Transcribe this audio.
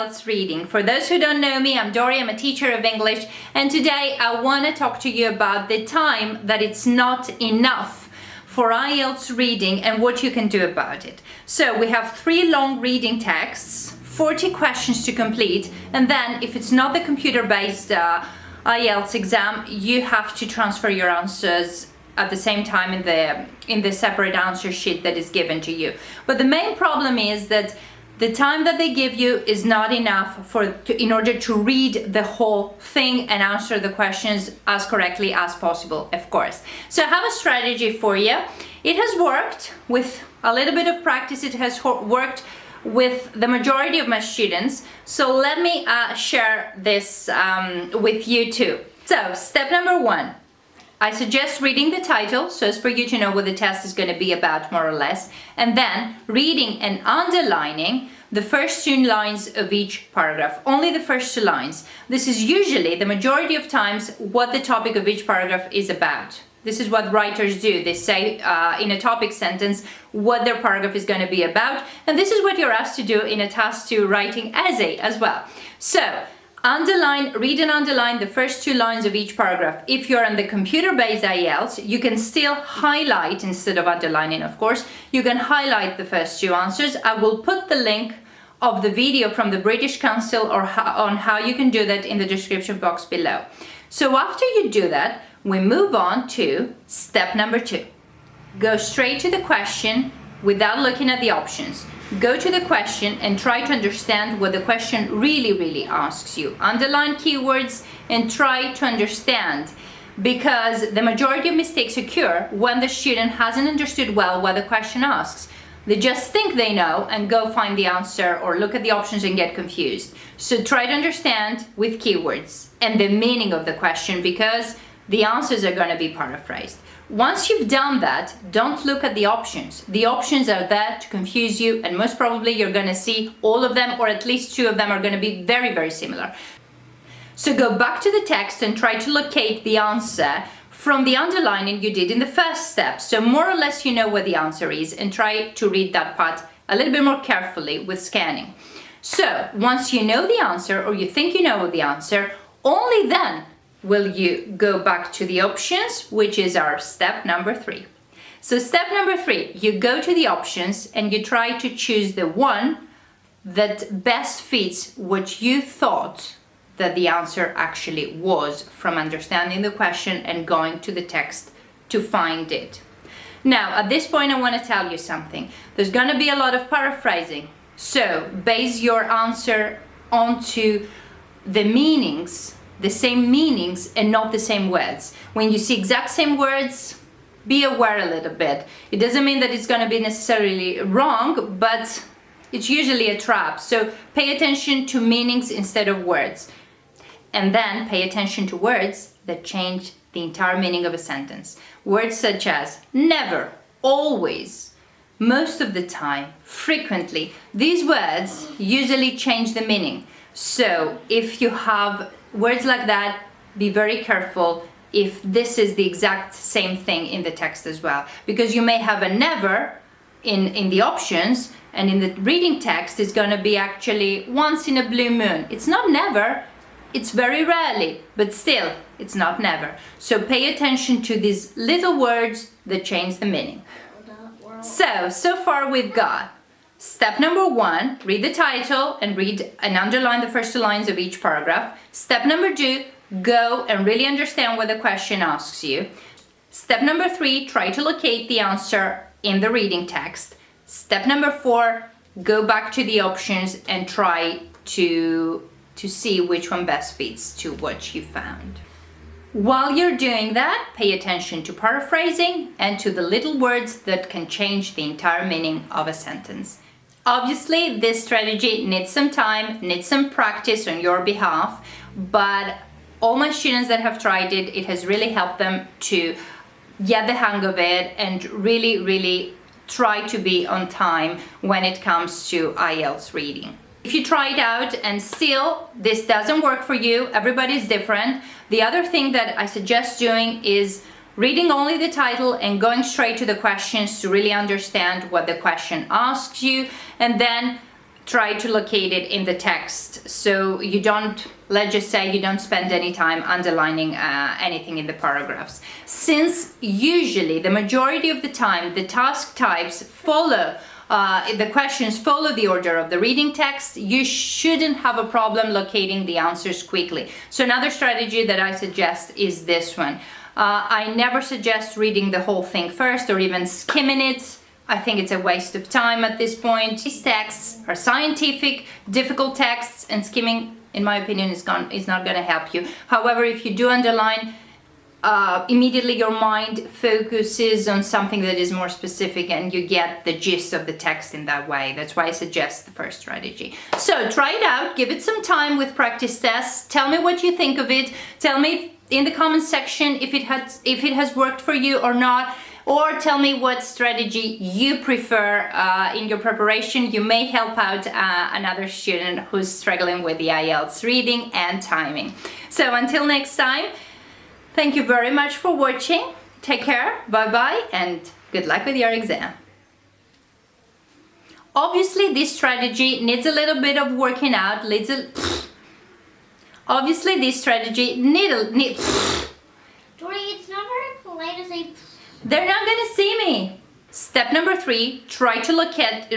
IELTS Reading. For those who don't know me, I'm Dory, I'm a teacher of English, and today I want to talk to you about the time that it's not enough for IELTS reading and what you can do about it. So we have 3 long reading texts, 40 questions to complete, and then if it's not the computer-based IELTS exam, you have to transfer your answers at the same time in the separate answer sheet that is given to you. But the main problem is that the time that they give you is not enough in order to read the whole thing and answer the questions as correctly as possible, of course. So I have a strategy for you. It has worked with a little bit of practice. It has worked with the majority of my students. So let me share this with you too. So step number 1. I suggest reading the title, so as for you to know what the test is going to be about, more or less, and then reading and underlining the first 2 lines of each paragraph, only the first 2 lines. This is usually, the majority of times, what the topic of each paragraph is about. This is what writers do. They say in a topic sentence what their paragraph is going to be about, and this is what you're asked to do in a task 2 writing essay as well. So, read and underline the first 2 lines of each paragraph. If you're on the computer-based IELTS, you can still highlight instead of underlining, of course. You can highlight the first 2 answers. I will put the link of the video from the British Council on how you can do that in the description box below. So after you do that, we move on to step number 2. Go straight to the question without looking at the options. Go to the question and try to understand what the question really asks you. Underline keywords and try to understand, because the majority of mistakes occur when the student hasn't understood well what the question asks. They just think they know and go find the answer or look at the options and get confused. So try to understand with keywords and the meaning of the question, because the answers are going to be paraphrased. Once you've done that, don't look at the options. The options are there to confuse you, and most probably you're going to see all of them, or at least 2 of them are going to be very similar. So go back to the text and try to locate the answer from the underlining you did in the first step. So more or less you know what the answer is, and try to read that part a little bit more carefully with scanning. So once you know the answer, or you think you know the answer, only then will you go back to the options, which is our step number 3. So step number 3, you go to the options and you try to choose the one that best fits what you thought that the answer actually was from understanding the question and going to the text to find it. Now, at this point, I want to tell you something. There's going to be a lot of paraphrasing. So base your answer onto the meanings, the same meanings and not the same words. When you see exact same words, be aware a little bit. It doesn't mean that it's going to be necessarily wrong, but it's usually a trap. So pay attention to meanings instead of words. And then pay attention to words that change the entire meaning of a sentence. Words such as never, always, most of the time, frequently. These words usually change the meaning. So if you have words like that, be very careful if this is the exact same thing in the text as well, because you may have a never in the options, and in the reading text it's going to be actually once in a blue moon. It's not never, it's very rarely, but still it's not never. So pay attention to these little words that change the meaning. So far we've got step number 1, read the title and read and underline the first 2 lines of each paragraph. Step number 2, go and really understand what the question asks you. Step number 3, try to locate the answer in the reading text. Step number 4, go back to the options and try to see which one best fits to what you found. While you're doing that, pay attention to paraphrasing and to the little words that can change the entire meaning of a sentence. Obviously, this strategy needs some time, needs some practice on your behalf, but all my students that have tried it, it has really helped them to get the hang of it and really try to be on time when it comes to IELTS reading. If you try it out and still this doesn't work for you, everybody's different. The other thing that I suggest doing is reading only the title and going straight to the questions to really understand what the question asks you, and then try to locate it in the text, so you don't, let's just say you don't spend any time underlining anything in the paragraphs. Since usually the majority of the time the task types follow the questions follow the order of the reading text, you shouldn't have a problem locating the answers quickly. So another strategy that I suggest is this one. I never suggest reading the whole thing first or even skimming it. I think it's a waste of time at this point. These texts are scientific, difficult texts, and skimming, in my opinion, is not going to help you. However, if you do underline, immediately your mind focuses on something that is more specific and you get the gist of the text in that way. That's why I suggest the first strategy. So try it out, give it some time with practice tests. Tell me what you think of it. Tell me in the comment section if it has worked for you or not. Or tell me what strategy you prefer in your preparation. You may help out another student who's struggling with the IELTS reading and timing. So until next time, thank you very much for watching. Take care, bye-bye, and good luck with your exam. Obviously, this strategy needs a little bit of working out. Obviously, this strategy needs... Dory, it's not very polite to say... They're not gonna see me. Step number 3, try to locate